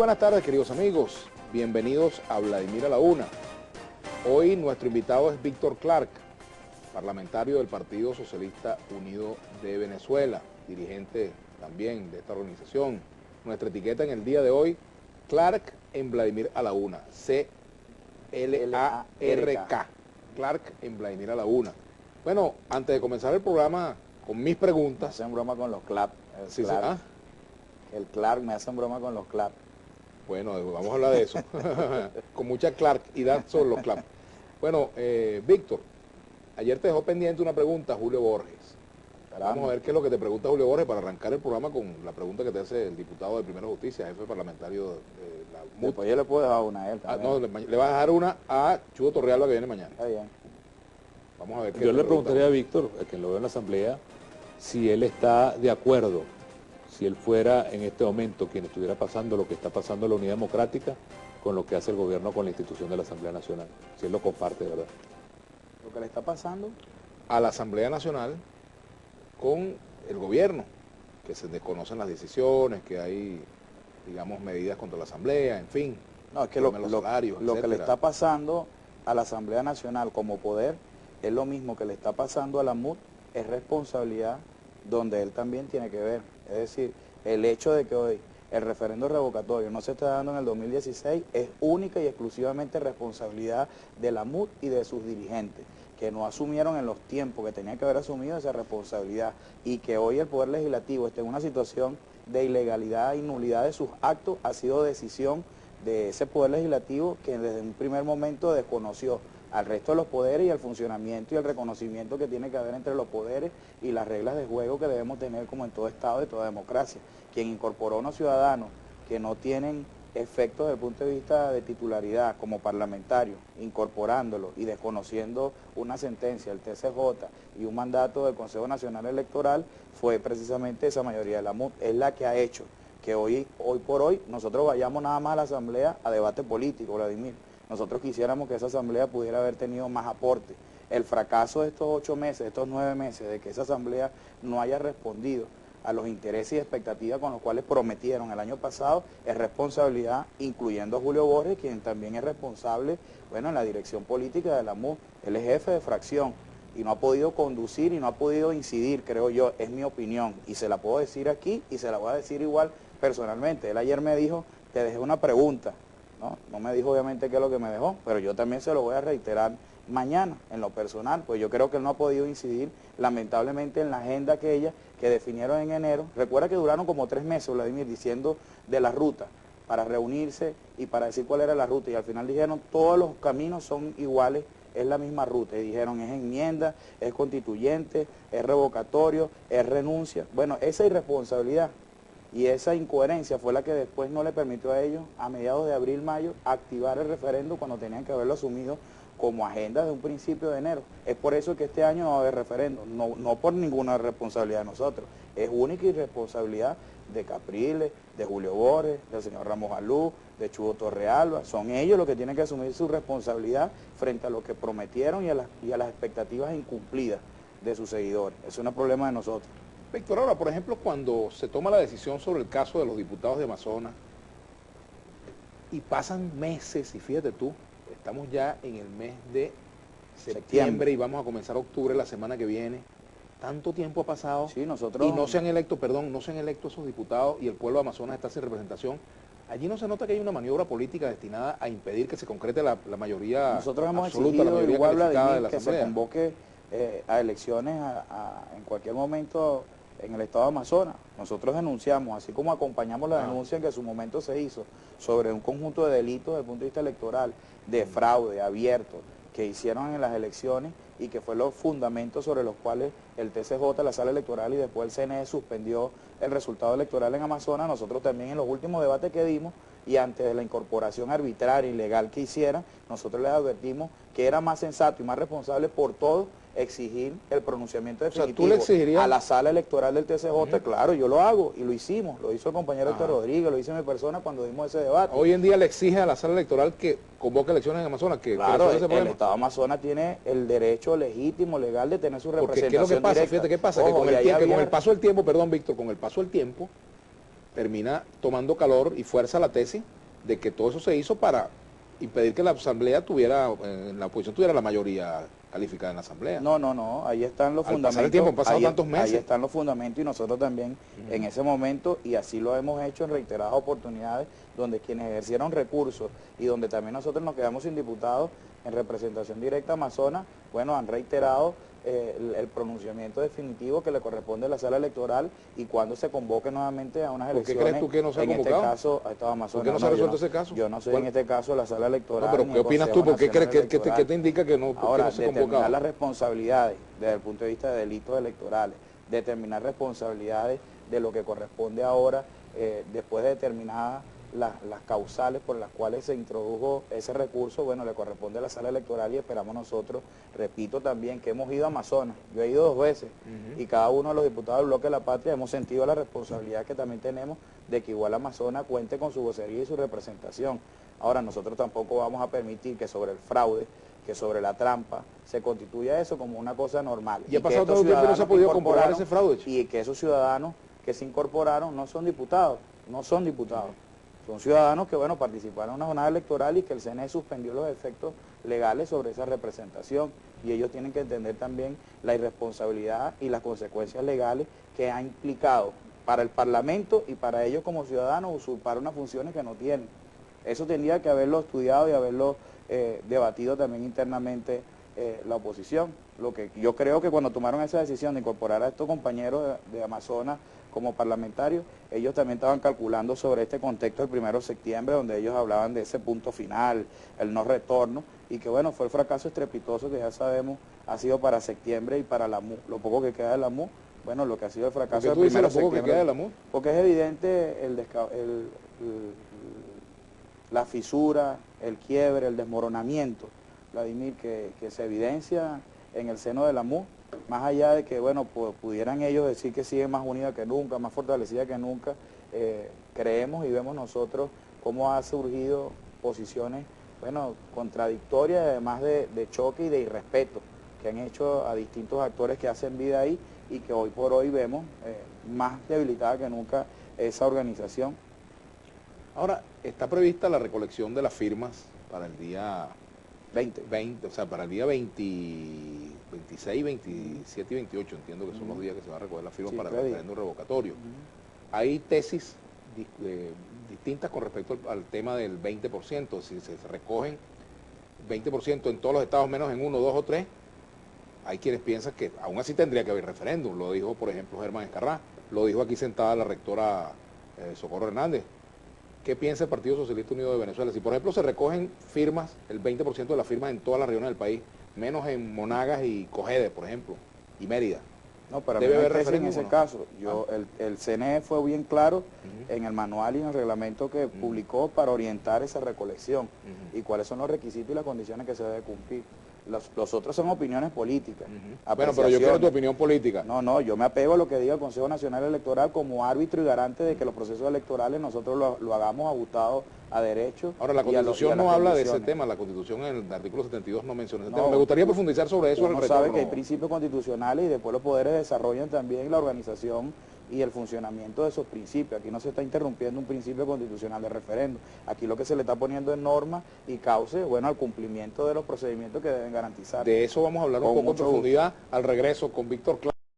Buenas tardes, queridos amigos, bienvenidos a Vladimir a la Una. Hoy nuestro invitado es Víctor Clark, parlamentario del Partido Socialista Unido de Venezuela, dirigente también de esta organización. Nuestra etiqueta en el día de hoy, Clark en Vladimir a la Una, C-L-A-R-K, Clark en Vladimir a la Una. Bueno, antes de comenzar el programa, con mis preguntas... Me hacen broma con los clap. Sí, Clark. ¿ah? El Clark, me hacen broma con los clap. Bueno, vamos a hablar de eso, con mucha claridad sobre los claps. Bueno, Víctor, ayer te dejó pendiente una pregunta Julio Borges. Vamos a ver qué es lo que te pregunta Julio Borges para arrancar el programa con la pregunta que te hace el diputado de Primera Justicia, jefe parlamentario de la MUT. Pues yo le puedo dejar una a él también. No, le vas a dejar una a Chugo Torrealba que viene mañana. Está bien. Vamos a ver qué Yo le preguntaría a Víctor, a quien lo veo en la asamblea, si él está de acuerdo, si él fuera en este momento quien estuviera pasando lo que está pasando en la Unidad Democrática con lo que hace el gobierno con la institución de la Asamblea Nacional, si él lo comparte, ¿verdad? Lo que le está pasando a la Asamblea Nacional con el gobierno, que se desconocen las decisiones, que hay, digamos, medidas contra la Asamblea, en fin. No, es que los lo salarios, que le está pasando a la Asamblea Nacional como poder es lo mismo que le está pasando a la MUT, es responsabilidad donde él también tiene que ver. Es decir, el hecho de que hoy el referendo revocatorio no se está dando en el 2016 es única y exclusivamente responsabilidad de la MUT y de sus dirigentes, que no asumieron en los tiempos que tenían que haber asumido esa responsabilidad, y que hoy el Poder Legislativo esté en una situación de ilegalidad y nulidad de sus actos ha sido decisión de ese Poder Legislativo, que desde un primer momento desconoció al resto de los poderes y el funcionamiento y el reconocimiento que tiene que haber entre los poderes y las reglas de juego que debemos tener como en todo Estado y toda democracia. Quien incorporó a unos ciudadanos que no tienen efectos desde el punto de vista de titularidad como parlamentarios, incorporándolo y desconociendo una sentencia del TCJ y un mandato del Consejo Nacional Electoral, fue precisamente esa mayoría de la MUT. Es la que ha hecho que hoy por hoy nosotros vayamos nada más a la Asamblea a debate político, Vladimir. Nosotros quisiéramos que esa asamblea pudiera haber tenido más aporte. El fracaso de estos 8 meses, de estos 9 meses, de que esa asamblea no haya respondido a los intereses y expectativas con los cuales prometieron el año pasado, es responsabilidad, incluyendo a Julio Borges, quien también es responsable, bueno, en la dirección política de la MUT. Él es jefe de fracción y no ha podido conducir y no ha podido incidir, creo yo, es mi opinión, y se la puedo decir aquí y se la voy a decir igual personalmente. Él ayer me dijo, te dejé una pregunta. No me dijo obviamente qué es lo que me dejó, pero yo también se lo voy a reiterar mañana en lo personal, pues yo creo que él no ha podido incidir lamentablemente en la agenda aquella que definieron en enero. Recuerda que duraron como 3 meses, Vladimir, diciendo de la ruta, para reunirse y para decir cuál era la ruta, y al final dijeron todos los caminos son iguales, es la misma ruta, y dijeron es enmienda, es constituyente, es revocatorio, es renuncia. Bueno, esa irresponsabilidad y esa incoherencia fue la que después no le permitió a ellos, a mediados de abril, mayo, activar el referendo cuando tenían que haberlo asumido como agenda de un principio de enero. Es por eso que este año no va a haber referendo, no por ninguna responsabilidad de nosotros, es única irresponsabilidad de Capriles, de Julio Borges, del señor Ramos Alú, de Chugo Torrealba. Son ellos los que tienen que asumir su responsabilidad frente a lo que prometieron y a las expectativas incumplidas de sus seguidores. Eso no es problema de nosotros. Víctor, ahora, por ejemplo, cuando se toma la decisión sobre el caso de los diputados de Amazonas y pasan meses, y fíjate tú, estamos ya en el mes de septiembre y vamos a comenzar octubre la semana que viene, tanto tiempo ha pasado, sí, nosotros... y no se han electo esos diputados y el pueblo de Amazonas está sin representación. Allí no se nota que hay una maniobra política destinada a impedir que se concrete la mayoría nosotros hemos absoluta, la mayoría calificada de la que Asamblea. se convoque a elecciones en cualquier momento en el estado de Amazonas. Nosotros denunciamos, así como acompañamos la denuncia que en su momento se hizo sobre un conjunto de delitos desde el punto de vista electoral, de fraude abierto, que hicieron en las elecciones y que fue los fundamentos sobre los cuales el TCJ, la sala electoral, y después el CNE suspendió el resultado electoral en Amazonas. Nosotros también en los últimos debates que dimos y antes de la incorporación arbitraria y ilegal que hicieran, nosotros les advertimos que era más sensato y más responsable por todo exigir el pronunciamiento definitivo a la sala electoral del TCJ. Claro, yo lo hago y lo hicimos, lo hizo el compañero Héctor Rodríguez, lo hizo mi persona cuando dimos ese debate. Hoy en día le exige a la sala electoral que convoque elecciones en Amazonas. Claro, el Estado de Amazonas tiene el derecho legítimo, legal de tener su representación. ¿Qué es lo que pasa? Directa. Fíjate qué pasa, que con el paso del tiempo, perdón Víctor, con el paso del tiempo, termina tomando calor y fuerza la tesis de que todo eso se hizo para impedir que la asamblea tuviera, la oposición tuviera la mayoría calificada en la asamblea. No, ahí están los fundamentos. Pasar el tiempo, han pasado tantos meses. Ahí están los fundamentos y nosotros también en ese momento, y así lo hemos hecho en reiteradas oportunidades, donde quienes ejercieron recursos y donde también nosotros nos quedamos sin diputados en representación directa Amazonas, bueno, han reiterado el pronunciamiento definitivo que le corresponde a la sala electoral y cuando se convoque nuevamente a unas elecciones. ¿Por qué crees tú que no se ha convocado? En este caso, a Estado Amazonas. ¿Por qué no se ha resuelto ese caso? Yo no soy en este caso la sala electoral. No, pero ¿qué opinas tú? ¿Por qué crees qué te indica que no, ahora, no se ha convocado? Determinar las responsabilidades desde el punto de vista de delitos electorales, determinar responsabilidades de lo que corresponde ahora, después de determinadas las causales por las cuales se introdujo ese recurso, bueno, le corresponde a la sala electoral y esperamos nosotros, repito también, que hemos ido a Amazonas, yo he ido 2 veces, y cada uno de los diputados del Bloque de la Patria hemos sentido la responsabilidad que también tenemos de que igual Amazonas cuente con su vocería y su representación. Ahora, nosotros tampoco vamos a permitir que sobre el fraude, que sobre la trampa, se constituya eso como una cosa normal. Y ha pasado todo el tiempo y no se ha podido comprobar ese fraude. Y que esos ciudadanos que se incorporaron no son diputados, son ciudadanos que, bueno, participaron en una jornada electoral y que el CNE suspendió los efectos legales sobre esa representación. Y ellos tienen que entender también la irresponsabilidad y las consecuencias legales que ha implicado para el Parlamento y para ellos como ciudadanos usurpar unas funciones que no tienen. Eso tendría que haberlo estudiado y haberlo debatido también internamente la oposición. Lo que yo creo que cuando tomaron esa decisión de incorporar a estos compañeros de Amazonas como parlamentarios, ellos también estaban calculando sobre este contexto del 1 de septiembre, donde ellos hablaban de ese punto final, el no retorno, y que bueno, fue el fracaso estrepitoso que ya sabemos ha sido para septiembre y para la MU. Lo poco que queda de la MU, bueno, lo que ha sido el fracaso del 1 de septiembre. ¿Por qué tú dices lo poco que queda de la MU? Porque es evidente la fisura, el quiebre, el desmoronamiento, Vladimir, que se evidencia en el seno de la MU, más allá de que, bueno, pudieran ellos decir que siguen más unida que nunca, más fortalecida que nunca, creemos y vemos nosotros cómo ha surgido posiciones, bueno, contradictorias, además de choque y de irrespeto, que han hecho a distintos actores que hacen vida ahí y que hoy por hoy vemos más debilitada que nunca esa organización. Ahora, está prevista la recolección de las firmas para el día 20, o sea, para el día 26, 27 y 28, entiendo que son los días que se va a recoger las firmas para el referéndum revocatorio. Hay tesis distintas con respecto al tema del 20%, si se recogen 20% en todos los estados menos en 1, 2 o 3, hay quienes piensan que aún así tendría que haber referéndum, lo dijo por ejemplo Germán Escarrá, lo dijo aquí sentada la rectora Socorro Hernández. ¿Qué piensa el Partido Socialista Unido de Venezuela? Si por ejemplo se recogen firmas, el 20% de las firmas en todas las regiones del país, menos en Monagas y Cogede, por ejemplo, y Mérida. No, para mí no hay tesis en ese caso. El CNE fue bien claro en el manual y en el reglamento que publicó para orientar esa recolección y cuáles son los requisitos y las condiciones que se debe cumplir. Los otros son opiniones políticas. Bueno, pero yo quiero tu opinión política. No, yo me apego a lo que diga el Consejo Nacional Electoral como árbitro y garante de que los procesos electorales nosotros lo hagamos ajustados a derecho. Ahora, la Constitución no habla de ese tema, la Constitución en el artículo 72 no menciona ese tema. Me gustaría profundizar sobre eso. Uno sabe que hay principios constitucionales y después los poderes desarrollan también la organización y el funcionamiento de esos principios. Aquí no se está interrumpiendo un principio constitucional de referéndum. Aquí lo que se le está poniendo en norma y cauce, bueno, al cumplimiento de los procedimientos que deben garantizar. De eso vamos a hablar un poco en profundidad al regreso con Víctor Clark.